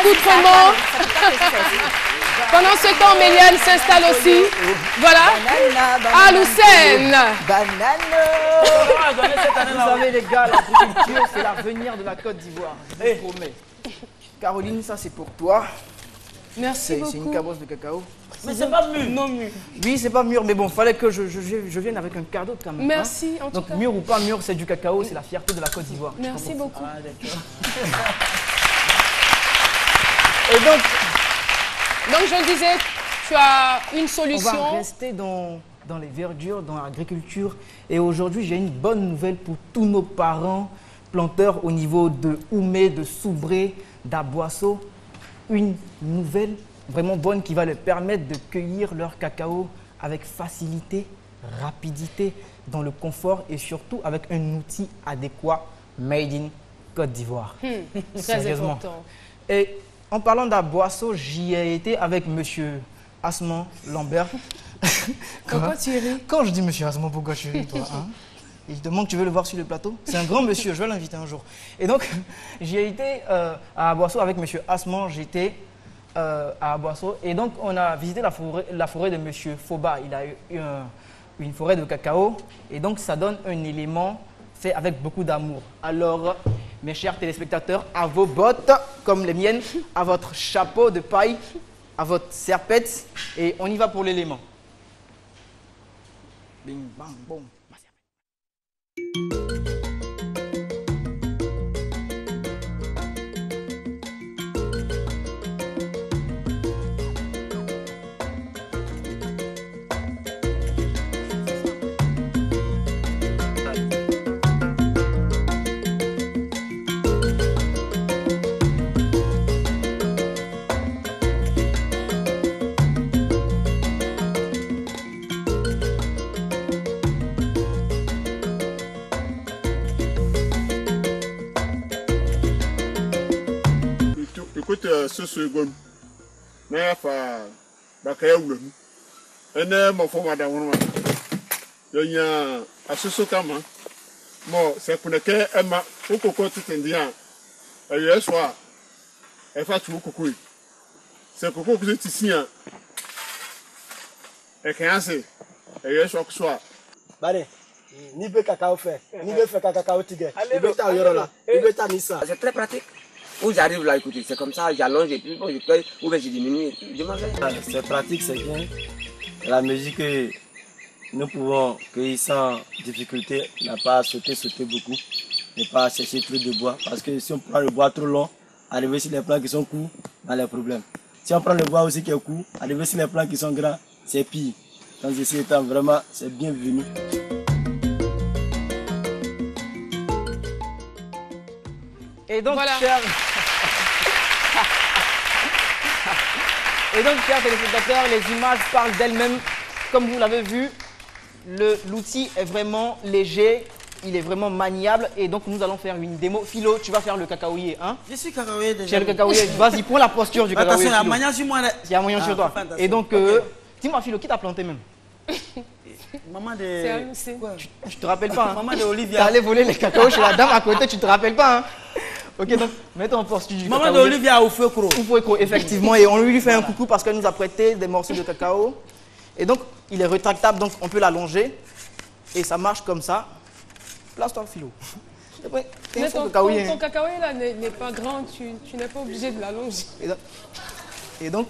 accoutrement. Pendant ce temps, Méliane s'installe aussi. Voilà. Ah, Lucène. Vous savez, les gars, l'agriculture, c'est l'avenir de la Côte d'Ivoire. Je vous promets. Caroline, ça, c'est pour toi. Merci beaucoup. C'est une cabosse de cacao. Mais c'est pas mûr. Non mûr. Oui, c'est pas mûr, mais bon, fallait que je vienne avec un cadeau quand même. Merci, en tout Donc, cas. mûr ou pas mûr, c'est du cacao, c'est la fierté de la Côte d'Ivoire. Merci beaucoup. Ah, d'accord. Et donc, je le disais, tu as une on solution. va rester dans les verdures, dans l'agriculture. Et aujourd'hui, j'ai une bonne nouvelle pour tous nos parents planteurs au niveau de Oumé, de Soubré, d'Aboisseau. Une nouvelle vraiment bonne qui va leur permettre de cueillir leur cacao avec facilité, rapidité, dans le confort et surtout avec un outil adéquat made in Côte d'Ivoire. Très Sérieusement. important. Et en parlant d'Aboisseau, j'y ai été avec monsieur Asman Lambert. Pourquoi tu ris? Quand je dis monsieur Asman, pourquoi tu ris, toi hein? Il te demande, tu veux le voir sur le plateau? C'est un grand monsieur, je vais l'inviter un jour. Et donc, j'y ai été à Aboisseau avec monsieur Asman, j'étais à Aboisseau. Et donc, on a visité la forêt de monsieur Foba. Il a eu une forêt de cacao. Et donc, ça donne un élément fait avec beaucoup d'amour. Alors, mes chers téléspectateurs, à vos bottes, comme les miennes, à votre chapeau de paille, à votre serpette, et on y va pour l'élément. Bing, bang, boum. Écoute, ce second, mais fa bakaya wulem. Ene mo fo madam won. Yo nya asoso kama. Mo se kuneke ema okoko titendia. Ayo so a e fa tu okoko yi. Se okoko ku tisia. E kan ase. Ayo so a. Bare, ni be cacao fait, ni be fait cacao tigre. Ni be ta yorola, ni be ta misa. C'est très pratique. Où j'arrive là, écoutez, c'est comme ça, j'allonge et puis bon, je cueille, ou bien je diminue, je m'en vais. C'est pratique, c'est bien. La musique que nous pouvons cueillir sans difficulté, n'a pas sauté beaucoup, ne pas chercher trop de bois. Parce que si on prend le bois trop long, arriver sur les plants qui sont courts, on a les problèmes. Si on prend le bois aussi qui est court, arriver sur les plants qui sont grands, c'est pire. Donc ici étant vraiment, c'est bienvenu. Et donc, Voilà. chers téléspectateurs, les images parlent d'elles-mêmes. Comme vous l'avez vu, l'outil est vraiment léger, il est vraiment maniable. Et donc, nous allons faire une démo. Philo, tu vas faire le cacaoyer, hein? Je suis cacaoyer déjà. Tu es le cacaoyer. Vas-y, prends la posture du cacaoyer. Attention, il y a Philo. moyen sur moi. Il y a moyen sur toi. Et donc, dis-moi, Philo, qui t'a planté même? Maman C'est un de... Lucé. Je te rappelle pas, hein? Maman de T'es Olivia. allé voler les cacao chez la dame à côté, tu te rappelles pas, hein? Ok, donc, mets-toi en posture du Maman de cacaoyer. Olivia au feu gros. Oufouécro, effectivement, et on lui fait un coucou parce qu'elle nous a prêté des morceaux de cacao. Et donc, il est rétractable, donc on peut l'allonger. Et ça marche comme ça. Place-toi, Philo. Mais ton cacaoyer là n'est pas grand, tu n'es pas obligé de l'allonger. Et donc,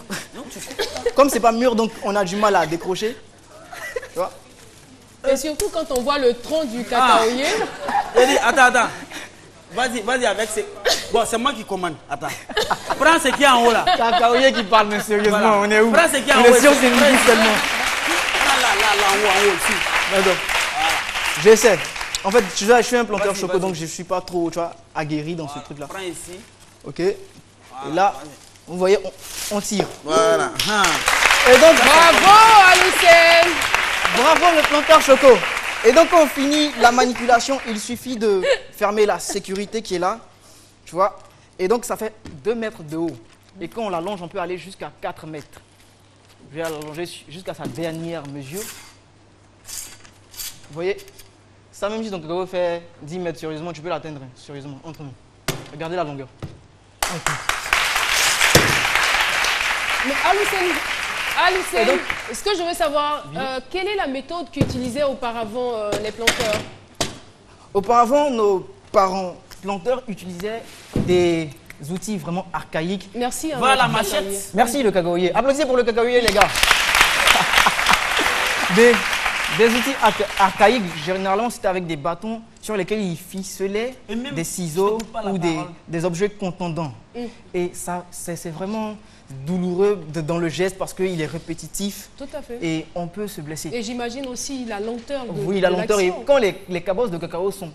comme c'est pas mûr, donc on a du mal à décrocher. Tu vois? Et surtout quand on voit le tronc du cacaoyer. Attends. Vas-y avec ces... Bon, c'est moi qui commande. Attends. Prends ce qui est en haut là. Cacaoyer qui parle, mais sérieusement, Voilà. on est où? Prends ce qui est en On haut. est sûr que c'est une musique seulement. Là, en haut, ici. D'accord. J'essaie. En fait, tu vois, je suis un planteur Vas-y, choco, vas-y. donc je suis pas trop, tu vois, aguerri dans ce truc-là. Prends ici. Ok. Et là, vous voyez, on tire. Voilà. Et donc, Bravo à Lucène. bravo le planteur choco. Et donc, quand on finit la manipulation, il suffit de fermer la sécurité qui est là. Tu vois. Et donc, ça fait 2 mètres de haut. Et quand on l'allonge, on peut aller jusqu'à 4 mètres. Je vais l'allonger jusqu'à sa dernière mesure. Vous voyez, ça même si ton cacao fait 10 mètres, sérieusement, tu peux l'atteindre, sérieusement, entre nous. Regardez la longueur. Mais Aloussène, ce que je veux savoir, quelle est la méthode qu'utilisaient auparavant les planteurs? Auparavant, nos parents planteurs utilisaient des outils vraiment archaïques. Merci. Voilà la machette. Merci le cacaoyer. Applaudissez pour le cacaoyer, les gars. Des outils archaïques, généralement c'était avec des bâtons sur lesquels ils ficelaient des ciseaux ou des objets contondants. Et ça, c'est vraiment douloureux dans le geste parce qu'il est répétitif. Tout à fait. Et on peut se blesser. Et j'imagine aussi la lenteur de Oui, la lenteur. Et l'action. quand les cabosses de cacao sont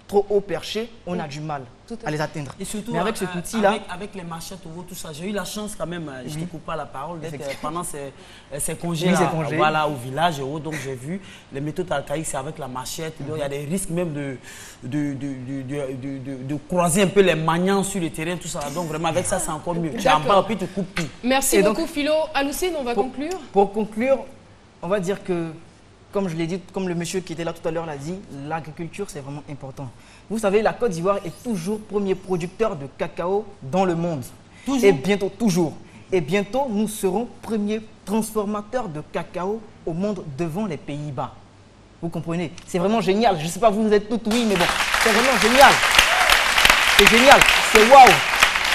trop haut perchés, on a du mal à les atteindre. Et surtout, mais avec cet outil-là, avec les machettes, tout ça, j'ai eu la chance quand même, je ne te coupe pas la parole, d'être pendant ces congés, Oui, ces congés. Voilà, au village, donc j'ai vu les méthodes archaïques, c'est avec la machette, donc il y a des risques même de croiser un peu les maniants sur le terrain, tout ça, donc vraiment avec ça c'est encore mieux. Tu en parles, puis tu coupes tout. Merci beaucoup Philo. Aloussine, on va conclure. Pour conclure, on va dire que, comme je l'ai dit, comme le monsieur qui était là tout à l'heure l'a dit, l'agriculture c'est vraiment important. Vous savez, la Côte d'Ivoire est toujours premier producteur de cacao dans le monde. Toujours. Et bientôt, toujours. Et bientôt, nous serons premier transformateur de cacao au monde devant les Pays-Bas. Vous comprenez? C'est vraiment génial. Je ne sais pas, vous êtes toutes oui, mais bon, c'est vraiment génial. C'est génial. C'est waouh.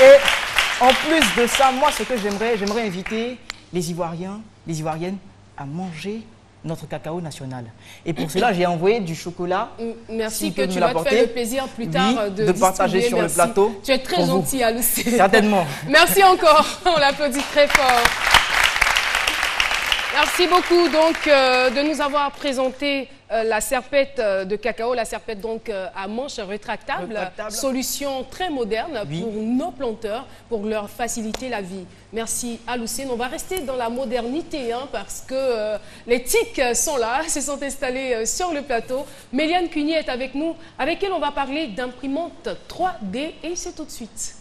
Et en plus de ça, moi, ce que j'aimerais inviter les Ivoiriens, les Ivoiriennes à manger notre cacao national. Et pour cela, j'ai envoyé du chocolat. Merci que tu vas te faire le plaisir plus tard de partager sur le plateau. Tu es très gentil, Aloussine. Certainement. Merci encore. On l'applaudit très fort. Merci beaucoup donc de nous avoir présenté la serpette de cacao, la serpette donc à manche rétractable, solution très moderne pour nos planteurs, pour leur faciliter la vie. Merci Aloussine. On va rester dans la modernité parce que les tics sont là, se sont installés sur le plateau. Méliane Cuny est avec nous, avec elle on va parler d'imprimante 3D et c'est tout de suite.